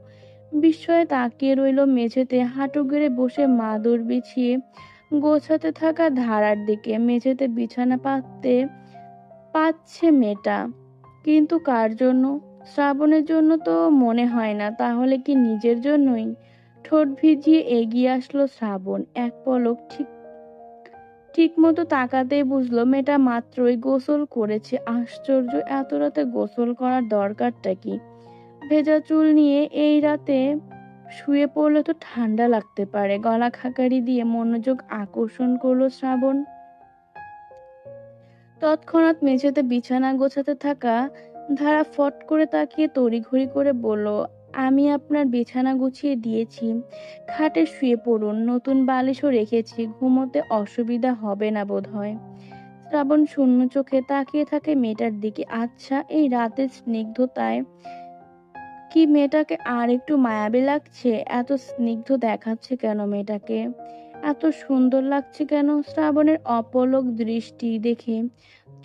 বিস্ময়ে তাকিয়ে রইল মেঝেতে হাঁটু গেড়ে বসে মাদুর বিছিয়ে গোছাতে থাকা ধারার দিকে। মেঝেতে বিছানা পাচ্ছে মেয়েটা, কিন্তু কার জন্য? শ্রাবণের জন্য তো মনে হয় না, তাহলে কি নিজের জন্যই? ঠোঁট ভিজিয়ে এগিয়ে আসলো শ্রাবণ, এক পলক ঠিক মতো তাকাতেই বুঝলো মেয়েটা মাত্রই গোসল করেছে। আশ্চর্য, এত রাতে গোসল করার দরকারটা কি? ভেজা চুল নিয়ে এই রাতে শুয়ে পড়লে তো ঠান্ডা লাগতে পারে। গলা খাকারি দিয়ে মনোযোগ আকর্ষণ করলো শ্রাবণ। তৎক্ষণাৎ মেঝেতে বিছানা গোছাতে থাকা ধারা ফট করে তাকিয়ে তড়িঘড়ি করে বলল, আমি আপনার বিছানা গুছিয়ে দিয়েছি, খাটে শুয়ে পড়ুন, নতুন বালিশও রেখেছি, ঘুমোতে অসুবিধা হবে না বোধহয়। শ্রাবণ শূন্য চোখে তাকিয়ে থাকে মেয়েটার দিকে। আচ্ছা, এই রাতের স্নিগ্ধতায় কি মেয়েটাকে আর একটু মায়াবী লাগছে? এত স্নিগ্ধ দেখাচ্ছে কেন মেয়েটাকে? এত সুন্দর লাগছে কেন? শ্রাবণের অপলক দৃষ্টি দেখে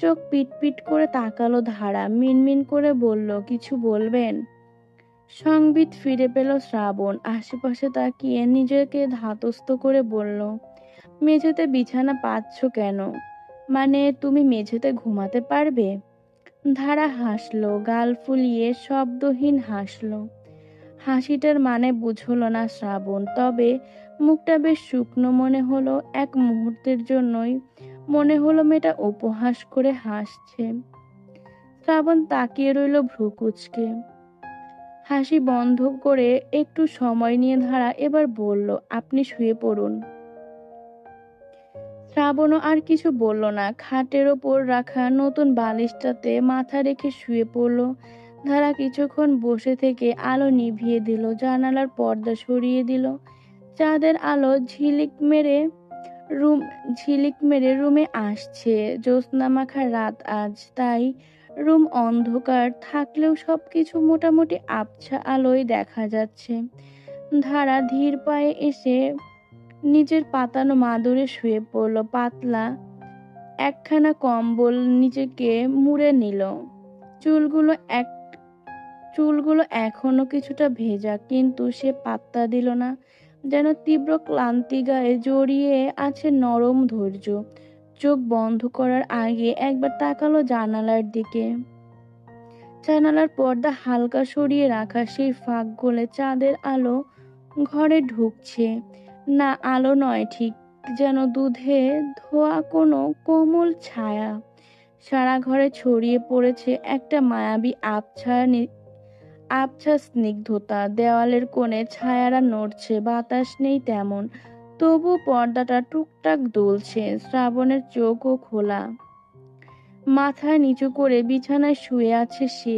চোখ পিটপিট করে তাকালো ধারা, মিনমিন করে বলল, কিছু বলবেন? সংবিত ফিরে পেল শ্রাবণ, আশেপাশে তাকিয়ে নিজেকে ধাতস্থ করে বলল, মেঝেতে বিছানা পাতছো কেন? মানে তুমি মেঝেতে ঘুমাতে পারবে? ধারা হাসলো, গাল ফুলিয়ে শব্দহীন হাসলো। হাসিটার মানে বুঝল না শ্রাবণ, তবে মুখটা বেশ শুকনো মনে হলো। এক মুহূর্তের জন্যই মনে হলো মেয়েটা উপহাস করে হাসছে। শ্রাবণ তাকিয়ে রইল ভ্রু কুঁচকে। হাসি বন্ধ করে একটু সময় নিয়ে ধারা এবার বলল, আপনি শুয়ে পড়ুন। শ্রাবণও আর কিছু বলল না, খাটের ওপর রাখা নতুন বালিশটাতে মাথা রেখে শুয়ে পড়ল। ধারা কিছুক্ষণ বসে থেকে আলো নিভিয়ে দিল, জানালার পর্দা সরিয়ে দিল। চাঁদের আলো রুম ঝিলিক মেরে রুমে আসছে। জ্যোৎস্না মাখা রাত আজ, তাই রুম অন্ধকার থাকলেও সবকিছু মোটামুটি আবছা আলোয় দেখা যাচ্ছে। ধারা ধীর পায়ে এসে নিজের পাতানো মাদুরে শুয়ে পড়ল। পাতলা একখানা কম্বল নিজেকে মুড়ে নিল। চুলগুলো এক চুলগুলো এখনো কিছুটা ভেজা, কিন্তু সে পাত্তা দিল না, যেন তীব্র ক্লান্তি গায়ে জড়িয়ে আছে নরম ধৈর্য। চোখ বন্ধ করার আগে একবার তাকালো জানালার দিকে। জানালার পর্দা হালকা সরিয়ে রাখা, সেই ফাঁক গলে চাঁদের আলো ঘরে ঢুকছে। না, আলো নয় ঠিক, যেন দুধে ধোয়া কোনো কোমল ছায়া। সারা ঘরে ছড়িয়ে পড়েছে একটা মায়াবী আবছা স্নিগ্ধতা, দেওয়ালের কোণে ছায়ারা নড়ছে, বাতাস নেই তেমন, তবু পর্দাটা টুকটাক দুলছে। শ্রাবণের চোখও খোলা, মাথা নিচু করে বিছানায় শুয়ে আছে সে।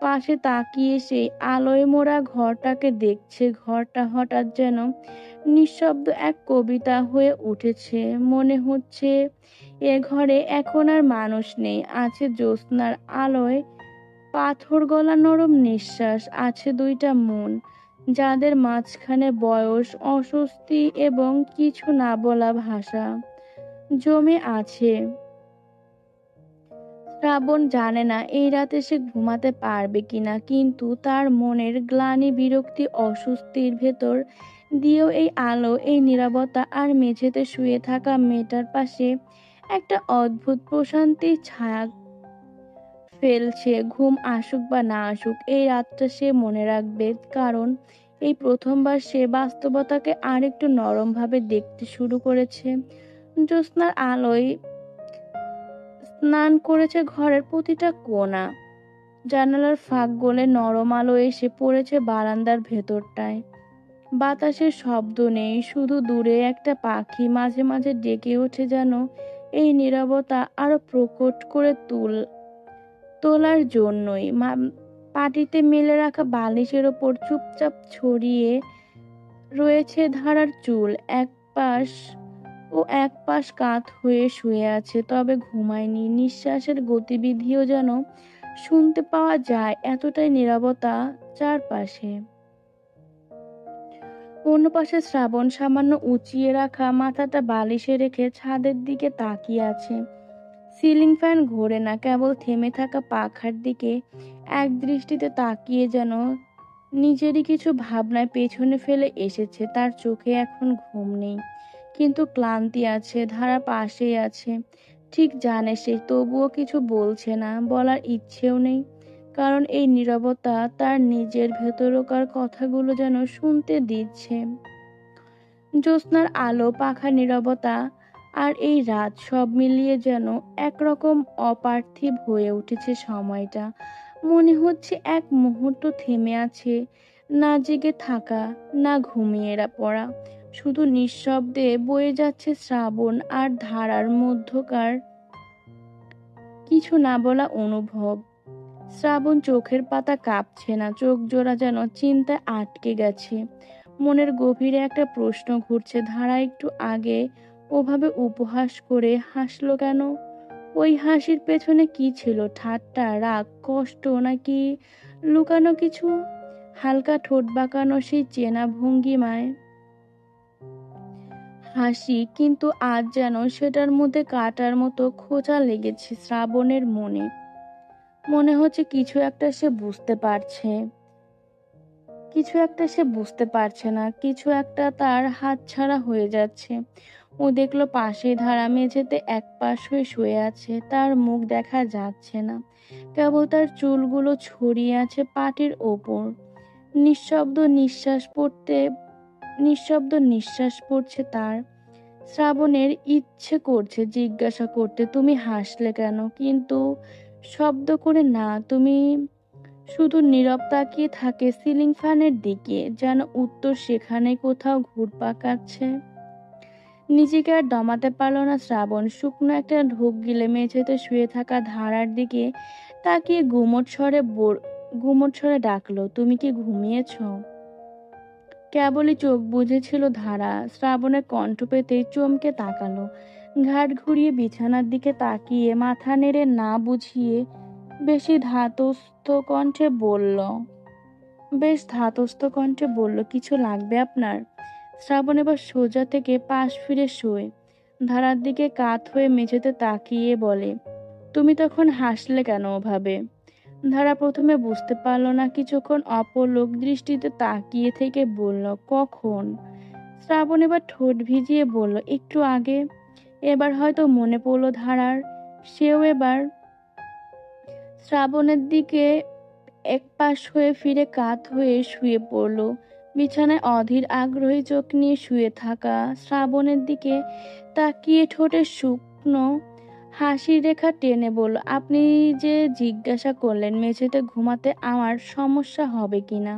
পাশে তাকিয়ে সেই আলোয় মোড়া ঘরটাকে দেখছে। ঘরটা হঠাৎ যেন নিঃশব্দ এক কবিতা হয়ে উঠেছে। মনে হচ্ছে এ ঘরে এখন আর মানুষ নেই, আছে জ্যোৎস্নার আলোয় পাথর গলা নরম নিঃশ্বাস, আছে দুইটা মন যাদের মাঝখানে বয়স, অস্বস্তি এবং কিছু না বলা ভাষা জমে আছে। শ্রাবণ জানে না এই রাতে সে ঘুমাতে পারবে কিনা, কিন্তু তার মনের গ্লানি, বিরক্তি, অস্বস্তির ভেতর দিয়েও এই আলো, এই নীরবতা আর মেঝেতে শুয়ে থাকা মেয়েটার পাশে একটা অদ্ভুত প্রশান্তির ছায়া ফেলছে। ঘুম আসুক বা না আসুক, এই রাতটা সে মনে রাখবে, কারণ এই প্রথমবার সে বাস্তবতাকে আরেকটু নরমভাবে দেখতে শুরু করেছে। জ্যোৎস্নার আলোয় স্নান করেছে ঘরের প্রতিটা কোণা, জানালার ফাঁক গলে নরম আলো এসে পড়েছে বারান্দার ভেতরটায়। বাতাসের শব্দ নেই, শুধু দূরে একটা পাখি মাঝে মাঝে ডেকে ওঠে, যেন এই নীরবতা আরো প্রকট করে তোলার জন্যই। পাটিতে মেলে রাখা বালিশের ওপর চুপচাপ ছড়িয়ে রয়েছে ধারার চুল। এক পাশ কাত হয়ে শুয়ে আছে, তবে ঘুমায়নি। নিঃশ্বাসের গতিবিধিও যেন শুনতে পাওয়া যায়, এতটাই নীরবতা চারপাশে। অন্য পাশে শ্রাবণ সামান্য উঁচিয়ে রাখা মাথাটা বালিশে রেখে ছাদের দিকে তাকিয়ে আছে। সিলিং ফ্যান ঘোরে না, কেবল থেমে থাকা পাখার দিকে এক দৃষ্টিতে তাকিয়ে যেন নিজেরই কিছু ভাবনায় পেছনে ফেলে এসেছে। তার চোখে এখন ঘুম নেই, কিন্তু ক্লান্তি আছে। ধারা পাশেই আছে, ঠিক জানে সে, তবুও কিছু বলছে না, বলার ইচ্ছেও নেই, কারণ এই নীরবতা তার নিজের ভেতরকার কথাগুলো যেন শুনতে দিচ্ছে। জ্যোৎস্নার আলো, পাখার নীরবতা আর এই রাত, সব মিলিয়ে যেন একরকম অপার্থিব হয়ে উঠেছে সময়টা। মনে হচ্ছে এক মুহূর্ত থেমে আছে, না জেগে থাকা, না ঘুমিয়ে পড়া, শুধু নিঃশব্দে বয়ে যাচ্ছে শ্রাবণ আর ধারার মধ্যকার কিছু না বলা অনুভব। শ্রাবণ চোখের পাতা কাঁপছে না, চোখ জোড়া যেন চিন্তায় আটকে গেছে। মনের গভীরে একটা প্রশ্ন ঘুরছে, ধারা একটু আগে ওভাবে উপহাস করে হাসলো কেন? ওই হাসির পেছনে কি ছিল? ঠাট্টা, রাগ, কষ্ট, নাকি লুকানো কিছু? হালকা ঠোঁট বাঁকানো সেই চেনা ভঙ্গিমায় হাসি, কিন্তু আজ যেন সেটার মধ্যে কাঁটার মতো খোঁচা লেগেছে শ্রাবণের মনে। মনে হচ্ছে কিছু একটা সে বুঝতে পারছে না, কিছু একটা তার হাতছাড়া হয়ে যাচ্ছে। ও দেখলো পাশে ধারা মেঝেতে এক পাশ হয়ে শুয়ে আছে। তার মুখ দেখা যাচ্ছে না, কেবল তার চুলগুলো ছড়িয়ে আছে পাটির ওপর। নিঃশব্দ নিঃশ্বাস পড়ছে তার। শ্রাবণের ইচ্ছে করছে জিজ্ঞাসা করতে, তুমি হাসলে কেন, কিন্তু শব্দ করে না। তুমি শুধু নীরব তাকিয়ে থাকে সিলিং ফ্যানের দিকে, যেন উত্তর সেখানে কোথাও ঘুরপাক খাচ্ছে। নিজেকে আর দমাতে পারল না শ্রাবণ। শুকনো একটা ঢোক গিলে মেঝেতে শুয়ে থাকা ধারার দিকে তাকিয়ে গুমোট স্বরে ডাকলো, তুমি কি ঘুমিয়েছ? কেবলই চোখ বুজেছিল ধারা। শ্রাবণের কণ্ঠ পেতেই চমকে তাকালো। ঘাট ঘুরিয়ে বিছানার দিকে তাকিয়ে মাথা নেড়ে না বুঝিয়ে বেশ ধাতস্থ কণ্ঠে বলল, কিছু লাগবে আপনার? শ্রাবণ এবার সোজা থেকে পাশ ফিরে শোয়। ধারার দিকে কাত হয়ে মেঝেতে তাকিয়ে বলে, তুমি তখন হাসলে কেন ওভাবে? ধারা প্রথমে বুঝতে পারল না, কিছুক্ষণ অপলক দৃষ্টিতে তাকিয়ে থেকে বলল, কখন? শ্রাবণ এবার ঠোঁট ভিজিয়ে বলল, একটু আগে। এবার হয়তো মনে পড়ল ধারার। সেও এবার শ্রাবণের দিকে একপাশ হয়ে ফিরে কাত হয়ে শুয়ে পড়ল। বিছানায় অধীর আগ্রহী চোখ নিয়ে শুয়ে থাকা শ্রাবণের দিকে তাকিয়ে ঠোঁটে শুকনো হাসির রেখা টেনে বলল, আপনি যে জিজ্ঞাসা করলেন মেঝেতে ঘুমাতে আমার সমস্যা হবে কিনা,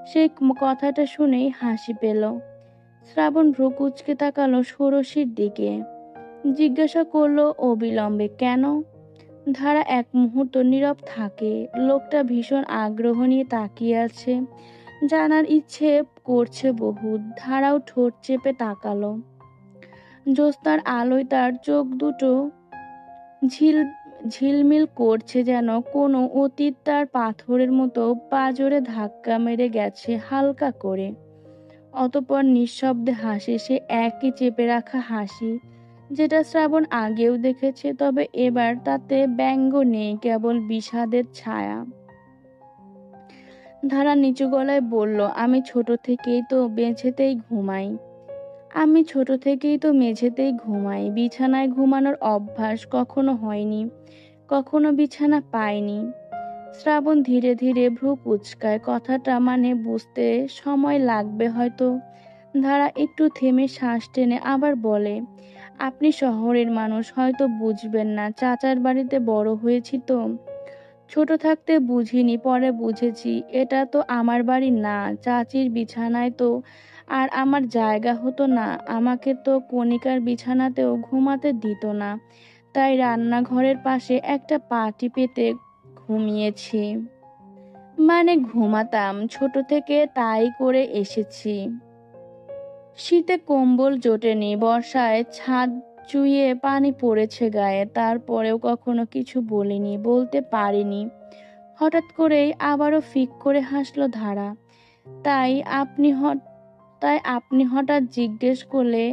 সেই কথাটা শুনেই হাসি পেল। শ্রাবণ ভ্রু কুঁচকে তাকালো ষোড়শীর দিকে, জিজ্ঞাসা করলো অবিলম্বে, কেন? ধারা এক মুহূর্ত নীরব থাকে। লোকটা ভীষণ আগ্রহ নিয়ে তাকিয়ে আছে, জানার ইচ্ছে করছে বহু। ধারাও ঠোঁট চেপে তাকালো। জ্যোৎস্নার আলোয় তার চোখ দুটো ঝিল ঝিলমিল করছে, যেন কোনো অতীত তার পাথরের মতো পাঁজরে ধাক্কা মেরে গেছে হালকা করে। অতঃপর নিঃশব্দে হাসে, সে একই চেপে রাখা হাসি, যেটা শ্রাবণ আগেও দেখেছে, তবে এবার তাতে ব্যঙ্গ নেই, কেবল বিষাদের ছায়া। ধারা নিচু গলায় বলল, আমি ছোট থেকেই তো মেঝেতেই ঘুমাই। বিছানায় ঘুমানোর অভ্যাস কখনো হয়নি, কখনো বিছানা পাইনি। শ্রাবণ ধীরে ধীরে ভ্রু কুঁচকায়, কথাটা মানে বুঝতে সময় লাগবে হয়তো। ধারা একটু থেমে শ্বাস টেনে আবার বলে, আপনি শহরের মানুষ, হয়তো বুঝবেন না। চাচার বাড়িতে বড় হয়েছি তো, ছোট থাকতে বুঝিনি, পরে বুঝেছি এটা তো আমার বাড়ি না। চাচির বিছানায় তো আর আমার জায়গা হতো না, আমাকে তো কণিকার বিছানাতেও ঘুমাতে দিত না, তাই রান্নাঘরের পাশে একটা পাটি পেতে ঘুমিয়েছি। মানে ঘুমাতাম, ছোট থেকে তাই করে এসেছি। শীতে কম্বল জোটেনি, বর্ষায় ছাদ চুইয়ে পানি পড়েছে গায়ে, তারপরেও কখনো কিছু বলিনি, বলতে পারিনি। হঠাৎ করেই আবারও ফিক করে হাসল ধারা। তাই আপনি হ- তাই আপনি হঠাৎ জিজ্ঞেস করলে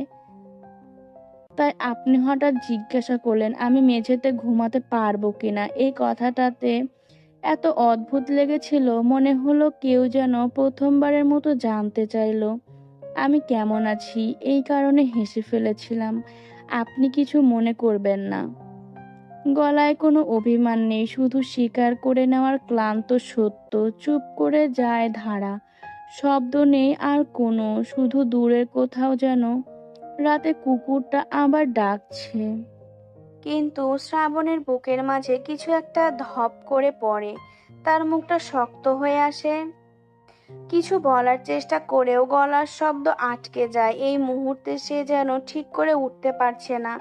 তাই আপনি হঠাৎ জিজ্ঞাসা করলেন আমি মেঝেতে ঘুমাতে পারবো কিনা। এই কথাটাতে এত অদ্ভুত লেগেছিল, মনে হলো কেউ যেন প্রথমবারের মতো জানতে চাইলো আমি কেমন আছি। এই কারণে হেসে ফেলেছিলাম, আপনি কিছু মনে করবেন না। গলায় কোনো অভিমান নেই, শুধু স্বীকার করে নেওয়ার ক্লান্ত সত্য। চুপ করে যায় ধারা, শব্দ নেই আর কোনো, শুধু দূরের কোথাও যেন রাতে কুকুরটা আবার ডাকছে। কিন্তু শ্রাবণের বুকের মাঝে কিছু একটা ধপ করে পড়ে, তার মুখটা শক্ত হয়ে আসে। কিছু বলার চেষ্টা করেও গলার শব্দ আটকে যায়। এই মুহূর্তে সে যেন ঠিক করে উঠতে পারছে না।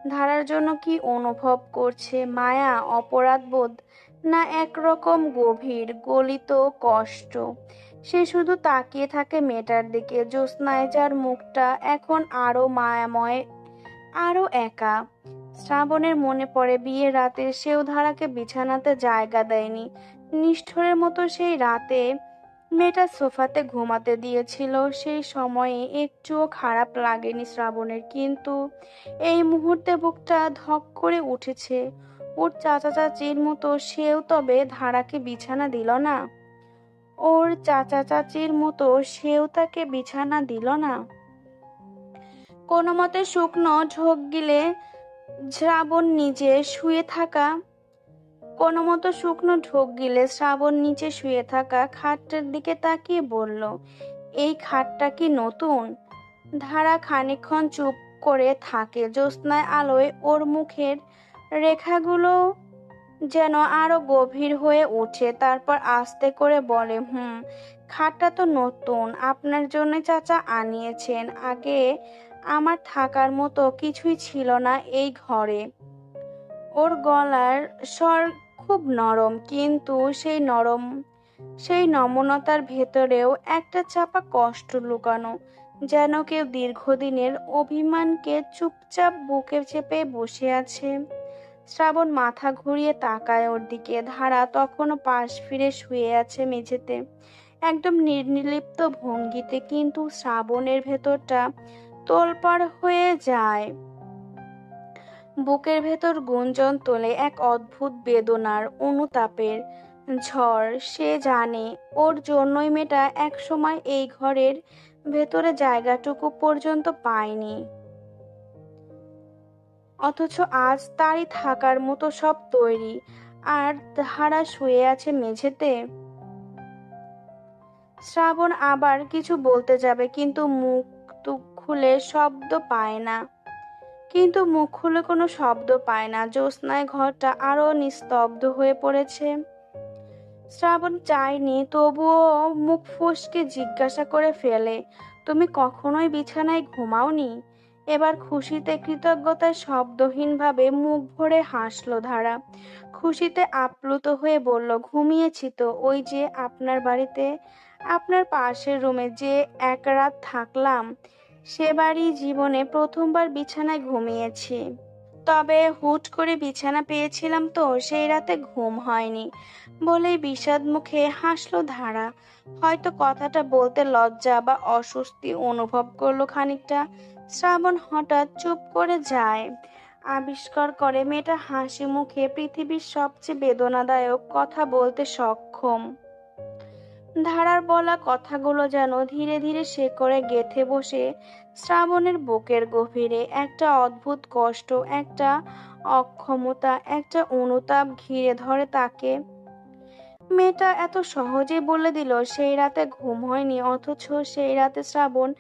ধারার জন্য কি অনুভব করছে, মায়া, অপরাধবোধ, না একরকম গভীর গলিত কষ্ট? সে শুধু তাকিয়ে থাকে মেয়েটার দিকে, জ্যোৎস্নায়, যার মুখটা এখন আরো মায়াময়, আরো একা। শ্রাবণের মনে পড়ে বিয়ের রাতে সেও ধারাকে বিছানাতে জায়গা দেয়নি। নিষ্ঠুরের মতো সেই রাতে মেয়েটা সোফাতে ঘুমাতে দিয়েছিল। সেই সময়ে একটুও খারাপ লাগেনি শ্রাবণের, কিন্তু এই মুহূর্তে বুকটা ধক করে উঠেছে। ওর চাচা চাচির মতো সেও তবে ধারাকে বিছানা দিল না? ওর চাচা চাচির মতো সেও তাকে বিছানা দিল না? কোনো মতে শুকনো ঢোক গিলে শ্রাবণ নিজে শুয়ে থাকা কোনোমতো শুকনো ঢোক গিলে শ্রাবণ নিচে শুয়ে থাকা খাটটার দিকে তাকিয়ে বলল, এই খাটটা কি নতুন? ধারা খানিকক্ষণ চুপ করে থাকে। জ্যোৎস্নায় আলোয় ওর মুখের রেখাগুলো যেন আরো গভীর হয়ে ওঠে। তারপর আস্তে করে বলে, খাটটা তো নতুন, আপনার জন্য চাচা আনিয়েছেন। আগে আমার থাকার মতো কিছুই ছিল না এই ঘরে। ওর গলার স্বর খুব নরম, কিন্তু সেই নমনতার ভেতরেও একটা চাপা কষ্ট লুকানো, যেন কেউ দীর্ঘদিনের অভিমানকে চুপচাপ বুকে চেপে বসে আছে। শ্রাবণ মাথা ঘুরিয়ে তাকায় ওর দিকে। ধারা তখনও পাশ ফিরে শুয়ে আছে মেঝেতে, একদম নির্লিপ্ত ভঙ্গিতে, কিন্তু শ্রাবণের ভেতরটা তোলপাড় হয়ে যায়। বুকের ভেতর গুঞ্জন তোলে এক অদ্ভুত বেদনার, অনুতাপের ঝড়। সে জানে ওর জন্যই মেয়েটা একসময় এই ঘরের ভেতরে জায়গাটুকু পর্যন্ত পায়নি, অথচ আজ তারই থাকার মতো সব তৈরি। আর ধারা শুয়ে আছে মেঝেতে। শ্রাবণ আবার কিছু বলতে যাবে, কিন্তু মুখ টুক খুলে শব্দ পায় না। কিন্তু মুখ খুলে কোনো শব্দ পায় না। জ্যোৎস্নায় ঘরটা আরো নিস্তব্ধ হয়ে পড়েছে। শ্রাবণ চায়নি, তবুও মুখ ফসকে জিজ্ঞাসা করে ফেলে, তুমি কখনোই বিছানায় ঘুমাওনি? এবার খুশিতে কৃতজ্ঞতায় শব্দহীনভাবে মুখ ভরে হাসলো ধারা। খুশিতে আপ্লুত হয়ে বলল, ঘুমিয়েছি তো, ওই যে আপনার বাড়িতে, আপনার পাশের রুমে যে এক রাত থাকলাম, সেবারই জীবনে প্রথমবার বিছানায় ঘুমিয়েছি। তবে হুট করে বিছানা পেয়েছিলাম তো, সেই রাতে ঘুম হয়নি বলেই বিষাদ মুখে হাসলো ধারা। হয়তো কথাটা বলতে লজ্জা বা অস্বস্তি অনুভব করলো খানিকটা। শ্রাবণ হঠাৎ চুপ করে যায়, আবিষ্কার করে মেয়েটা হাসি মুখে পৃথিবীর সবচেয়ে বেদনাদায়ক কথা বলতে সক্ষম। ধারার বলা কথাগুলো যেন ধীরে ধীরে শেকড়ে গেঁথে বসে শ্রাবণের বুকের গভীরে। একটা অদ্ভুত কষ্ট, একটা অক্ষমতা, একটা অনুতাপ ঘিরে ধরে তাকে। মেয়েটা এত সহজে বলে দিল সেই রাতে ঘুম হয়নি, অথচ সেই রাতে শ্রাবণ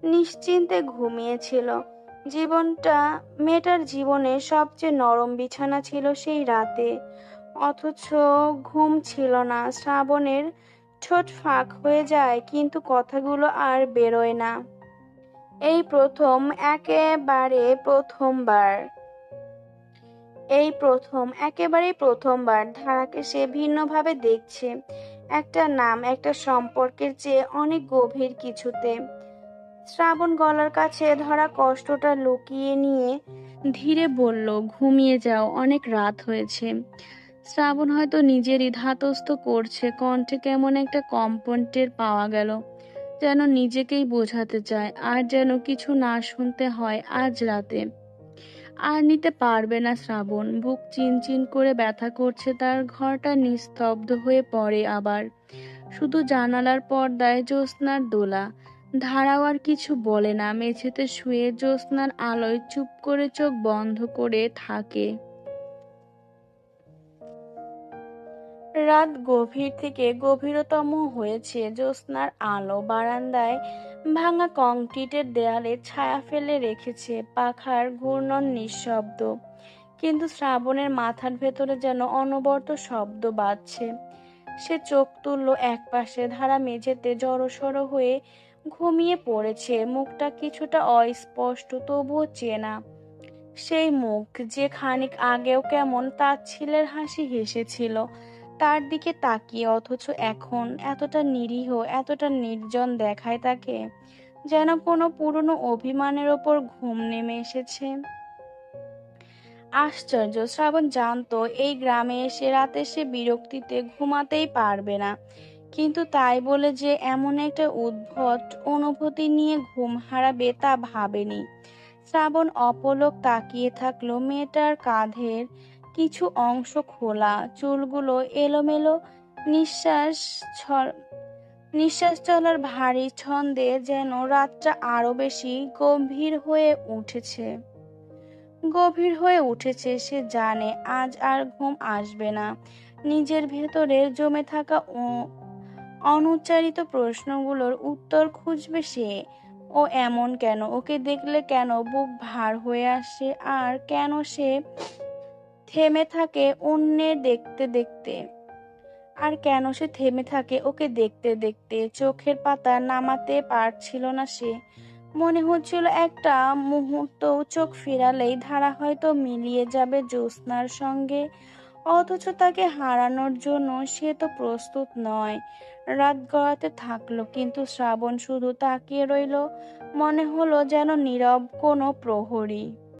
নিশ্চিন্তে ঘুমিয়েছিল। জীবনটা মেয়েটার জীবনে সবচেয়ে নরম বিছানা ছিল সেই রাতে, অথচ ঘুম ছিল না। শ্রাবণের ঠোঁট ফাঁক হয়ে যায়, কিন্তু কথাগুলো আর বেরোয় না। এই প্রথম, একেবারে প্রথমবার, এই প্রথম, একেবারেই প্রথমবার ধারাকে সে ভিন্নভাবে দেখছে, একটা নাম, একটা সম্পর্কের চেয়ে অনেক গভীর কিছুতে। শ্রাবণ গলার কাছে ধরা কষ্টটা লুকিয়ে নিয়ে ধীরে বলল, ঘুমিয়ে যাও, অনেক রাত হয়েছে। শ্রাবণ হয়তো নিজেরই ধাতস্থ করছে, কণ্ঠে কেমন একটা কম্পন টের পাওয়া গেল, যেন নিজেকেই বোঝাতে চায়, আর যেন কিছু না শুনতে হয় আজ রাতে। আর নিতে পারবে না শ্রাবণ। বুক চিনচিন করে ব্যথা করছে তার। ঘরটা নিস্তব্ধ হয়ে পড়ে আবার। শুধু জানালার পর্দায় জ্যোৎস্নার দোলা। ধারাও আর কিছু বলে না, মেঝেতে শুয়ে জ্যোৎস্নার আলোয় চুপ করে চোখ বন্ধ করে থাকে। রাত গভীর থেকে গভীরতম হয়েছে। জ্যোৎস্নার আলো বারান্দায় ভাঙা কংক্রিটের দেয়ালে ছায়া ফেলে রেখেছে, পাখার ঘূর্ণন নিঃশব্দ। কিন্তু শ্রাবণের মাথার ভেতরে যেন অনবরত শব্দ বাজছে। সে চোখ তুলল একপাশে, ধারা মেঝেতে জড়সড় হয়ে ঘুমিয়ে পড়েছে। মুখটা কিছুটা অস্পষ্ট, তবুও চেনা। সেই মুখ যে খানিক আগেও কেমন তাচ্ছিল্যের হাসি হেসেছিল তার দিকে তাকিয়ে, অথচ এখন এতটা নিরীহ, এতটা নির্জন দেখায় তাকে, যেন কোনো পুরনো অভিমানের ওপর ঘুম নেমে এসেছে। আশ্চর্য, শ্রাবণ জানতো এই গ্রামে এসে রাতে সে বিরক্তিতে ঘুমাতেই পারবে না, কিন্তু তাই বলে যে এমন একটা উদ্ভট অনুভূতি নিয়ে ঘুম হারাবে তা ভাবেনি। শ্রাবণ অপলক তাকিয়ে থাকলো। মেয়েটার কাঁধের কিছু অংশ খোলা, চুলগুলো এলোমেলো, নিঃশ্বাস ছ- নিঃশ্বাস চলার ভারী ছন্দে যেন রাতটা আরো বেশি গভীর হয়ে উঠেছে। সে জানে আজ আর ঘুম আসবে না। নিজের ভেতরের জমে থাকা অনুচ্চারিত প্রশ্নগুলোর উত্তর খুঁজবে সে। ও এমন কেন? ওকে দেখলে কেন বুক ভার হয়ে আসে? আর কেন সে থেমে থাকে অন্যের দেখতে দেখতে? আর কেন সে থেমে থাকে ওকে দেখতে দেখতে? চোখের পাতা নামাতে পারছিল না সে। মনে হচ্ছিল একটা মুহূর্ত চোখ ফেরালেই ধারা হয়তো মিলিয়ে যাবে জ্যোৎস্নার সঙ্গে, অথচ তাকে হারানোর জন্য সে তো প্রস্তুত নয়। রাত গড়াতে থাকলো, কিন্তু শ্রাবণ শুধু তাকিয়ে রইল, মনে হলো যেন নীরব কোনো প্রহরী।